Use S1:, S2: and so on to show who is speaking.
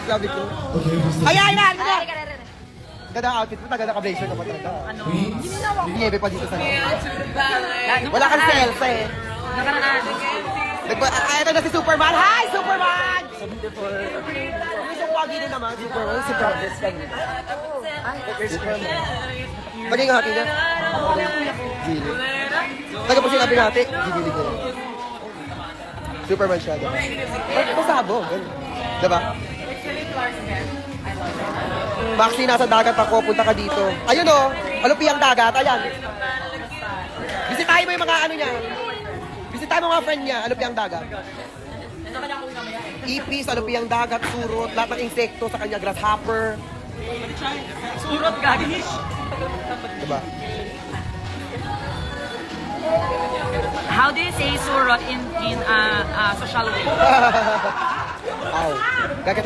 S1: Sabi ko. Ay, ganda ang outfit mo, ganda ka blazer ka pa talaga.
S2: Ano?
S1: Niebe pa dito sa wala kang selsa eh. Ito na si Superman. Hi, Superman! Yung wagi din naman, Superman. Si Travis kanina. Superman. Maging haki niya. Gili. Taga po sinabi natin, gili ko. Superman siya, diba? Masabo, diba? Maxi, nasa dagat ako, punta ka dito. Ayun o, malupi ang dagat, ayan. Bisitahin mo yung mga ano niya. Bisitahin mo mga friend niya, alupi ang dagat. Ipis, alupi ang dagat, surot, lahat ng insekto sa kanya, grasshopper.
S2: Surot, gagish.
S1: Diba?
S2: How do you say surot in social way?
S1: Ow. Gagata